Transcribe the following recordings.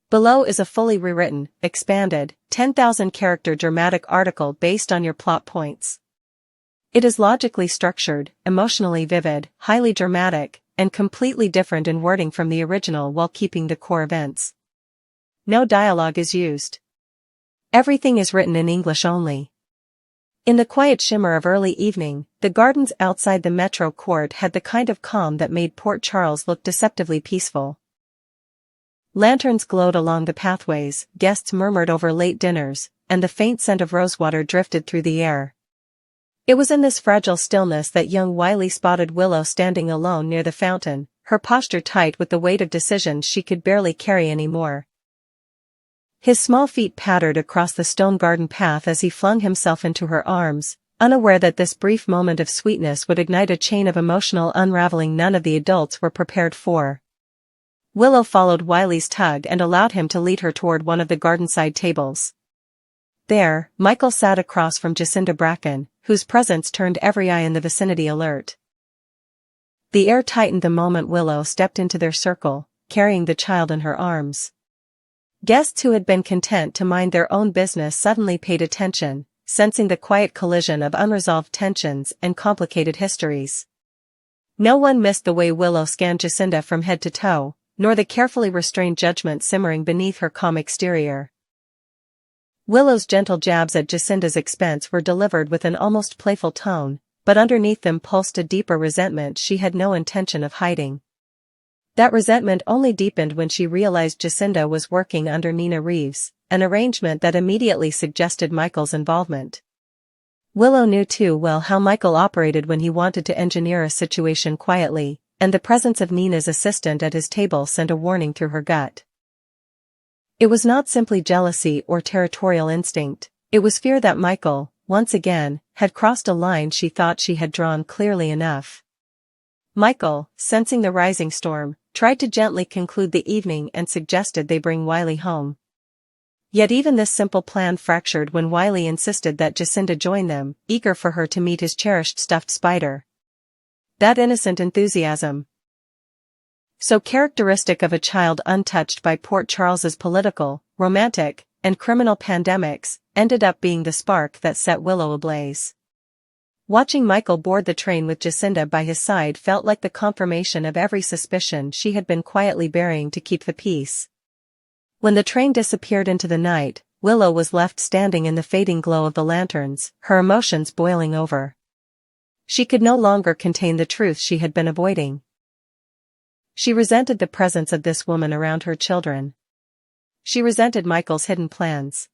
Below is a fully rewritten, expanded, 10,000-character dramatic article based on your plot points. It is logically structured, emotionally vivid, highly dramatic, and completely different in wording from the original while keeping the core events. No dialogue is used. Everything is written in English only. In the quiet shimmer of early evening, the gardens outside the metro court had the kind of calm that made Port Charles look deceptively peaceful. Lanterns glowed along the pathways, guests murmured over late dinners, and the faint scent of rosewater drifted through the air. It was in this fragile stillness that young Wiley spotted Willow standing alone near the fountain, her posture tight with the weight of decisions she could barely carry anymore. His small feet pattered across the stone garden path as he flung himself into her arms, unaware that this brief moment of sweetness would ignite a chain of emotional unraveling none of the adults were prepared for. Willow followed Wiley's tug and allowed him to lead her toward one of the gardenside tables. There, Michael sat across from Jacinda Bracken, whose presence turned every eye in the vicinity alert. The air tightened the moment Willow stepped into their circle, carrying the child in her arms. Guests who had been content to mind their own business suddenly paid attention, sensing the quiet collision of unresolved tensions and complicated histories. No one missed the way Willow scanned Jacinda from head to toe, nor the carefully restrained judgment simmering beneath her calm exterior. Willow's gentle jabs at Jacinda's expense were delivered with an almost playful tone, but underneath them pulsed a deeper resentment she had no intention of hiding. That resentment only deepened when she realized Jacinda was working under Nina Reeves, an arrangement that immediately suggested Michael's involvement. Willow knew too well how Michael operated when he wanted to engineer a situation quietly, and the presence of Nina's assistant at his table sent a warning through her gut. It was not simply jealousy or territorial instinct, it was fear that Michael, once again, had crossed a line she thought she had drawn clearly enough. Michael, sensing the rising storm, tried to gently conclude the evening and suggested they bring Wiley home. Yet even this simple plan fractured when Wiley insisted that Jacinda join them, eager for her to meet his cherished stuffed spider. That innocent enthusiasm, so characteristic of a child untouched by Port Charles's political, romantic, and criminal pandemics, ended up being the spark that set Willow ablaze. Watching Michael board the train with Jacinda by his side felt like the confirmation of every suspicion she had been quietly burying to keep the peace. When the train disappeared into the night, Willow was left standing in the fading glow of the lanterns, her emotions boiling over. She could no longer contain the truth she had been avoiding. She resented the presence of this woman around her children. She resented Michael's hidden plans.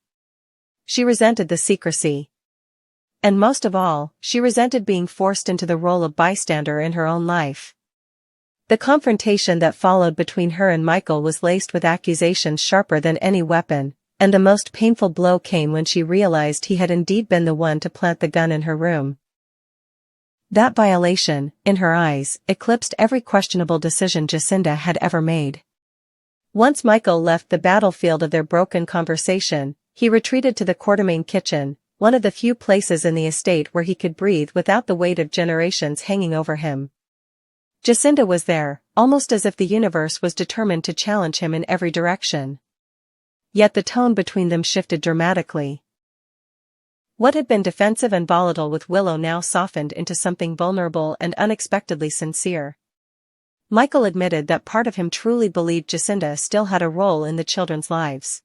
She resented the secrecy. And most of all, she resented being forced into the role of bystander in her own life. The confrontation that followed between her and Michael was laced with accusations sharper than any weapon, and the most painful blow came when she realized he had indeed been the one to plant the gun in her room. That violation, in her eyes, eclipsed every questionable decision Jacinda had ever made. Once Michael left the battlefield of their broken conversation, he retreated to the Quartermain kitchen, one of the few places in the estate where he could breathe without the weight of generations hanging over him. Jacinda was there, almost as if the universe was determined to challenge him in every direction. Yet the tone between them shifted dramatically. What had been defensive and volatile with Willow now softened into something vulnerable and unexpectedly sincere. Michael admitted that part of him truly believed Jacinda still had a role in the children's lives.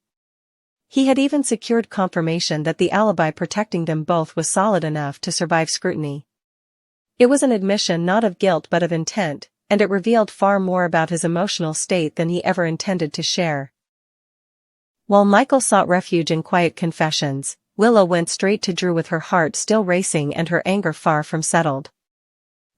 He had even secured confirmation that the alibi protecting them both was solid enough to survive scrutiny. It was an admission not of guilt but of intent, and it revealed far more about his emotional state than he ever intended to share. While Michael sought refuge in quiet confessions, Willow went straight to Drew with her heart still racing and her anger far from settled.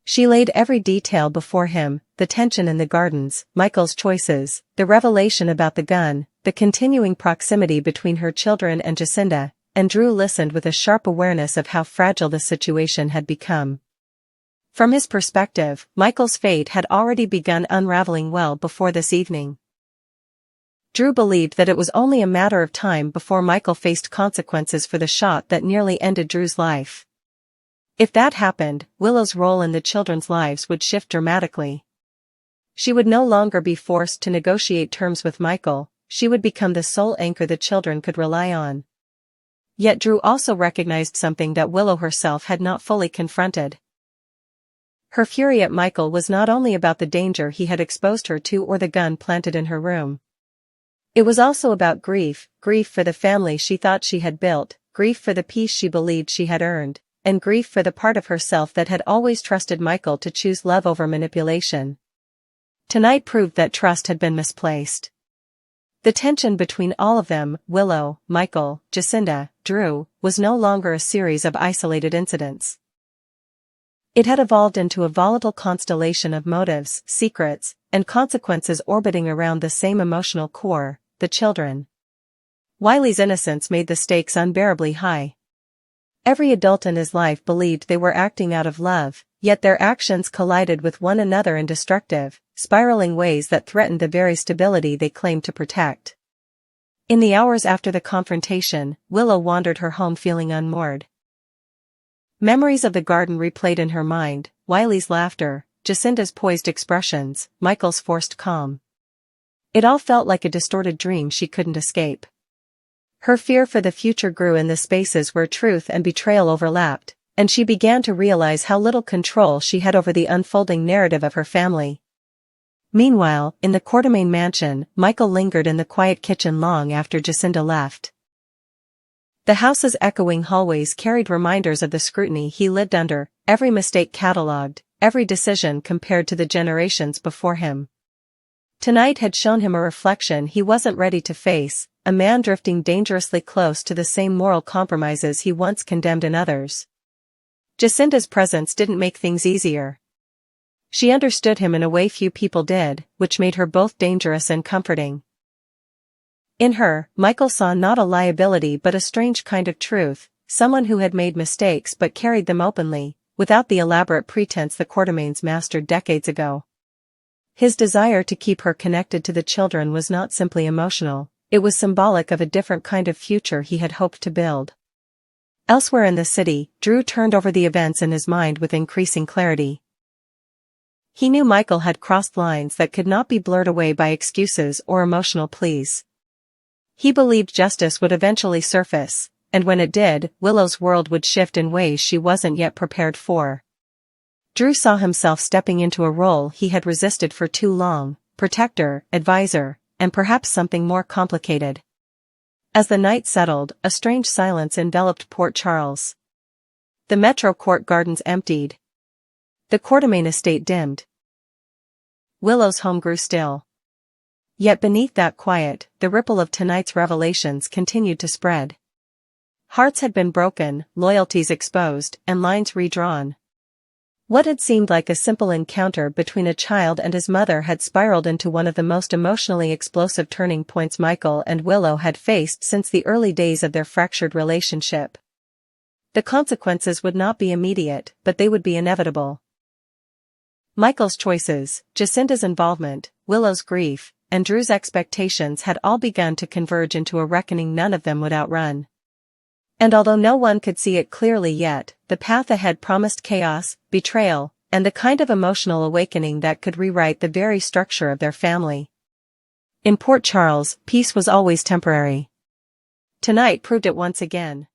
She laid every detail before him, the tension in the gardens, Michael's choices, the revelation about the gun, the continuing proximity between her children and Jacinda, and Drew listened with a sharp awareness of how fragile the situation had become. From his perspective, Michael's fate had already begun unraveling well before this evening. Drew believed that it was only a matter of time before Michael faced consequences for the shot that nearly ended Drew's life. If that happened, Willow's role in the children's lives would shift dramatically. She would no longer be forced to negotiate terms with Michael, she would become the sole anchor the children could rely on. Yet Drew also recognized something that Willow herself had not fully confronted. Her fury at Michael was not only about the danger he had exposed her to or the gun planted in her room. It was also about grief for the family she thought she had built, grief for the peace she believed she had earned, and grief for the part of herself that had always trusted Michael to choose love over manipulation. Tonight proved that trust had been misplaced. The tension between all of them, Willow, Michael, Jacinda, Drew, was no longer a series of isolated incidents. It had evolved into a volatile constellation of motives, secrets, and consequences orbiting around the same emotional core, the children. Wiley's innocence made the stakes unbearably high. Every adult in his life believed they were acting out of love, yet their actions collided with one another in destructive, spiraling ways that threatened the very stability they claimed to protect. In the hours after the confrontation, Willow wandered her home feeling unmoored. Memories of the garden replayed in her mind, Wiley's laughter, Jacinda's poised expressions, Michael's forced calm. It all felt like a distorted dream she couldn't escape. Her fear for the future grew in the spaces where truth and betrayal overlapped, and she began to realize how little control she had over the unfolding narrative of her family. Meanwhile, in the Quartermain mansion, Michael lingered in the quiet kitchen long after Jacinda left. The house's echoing hallways carried reminders of the scrutiny he lived under, every mistake catalogued, every decision compared to the generations before him. Tonight had shown him a reflection he wasn't ready to face, a man drifting dangerously close to the same moral compromises he once condemned in others. Jacinda's presence didn't make things easier. She understood him in a way few people did, which made her both dangerous and comforting. In her, Michael saw not a liability but a strange kind of truth, someone who had made mistakes but carried them openly, without the elaborate pretense the Quartermains mastered decades ago. His desire to keep her connected to the children was not simply emotional, it was symbolic of a different kind of future he had hoped to build. Elsewhere in the city, Drew turned over the events in his mind with increasing clarity. He knew Michael had crossed lines that could not be blurred away by excuses or emotional pleas. He believed justice would eventually surface, and when it did, Willow's world would shift in ways she wasn't yet prepared for. Drew saw himself stepping into a role he had resisted for too long, protector, advisor, and perhaps something more complicated. As the night settled, a strange silence enveloped Port Charles. The Metro Court gardens emptied. The Quartermain estate dimmed. Willow's home grew still. Yet beneath that quiet, the ripple of tonight's revelations continued to spread. Hearts had been broken, loyalties exposed, and lines redrawn. What had seemed like a simple encounter between a child and his mother had spiraled into one of the most emotionally explosive turning points Michael and Willow had faced since the early days of their fractured relationship. The consequences would not be immediate, but they would be inevitable. Michael's choices, Jacinda's involvement, Willow's grief, and Drew's expectations had all begun to converge into a reckoning none of them would outrun. And although no one could see it clearly yet, the path ahead promised chaos, betrayal, and the kind of emotional awakening that could rewrite the very structure of their family. In Port Charles, peace was always temporary. Tonight proved it once again.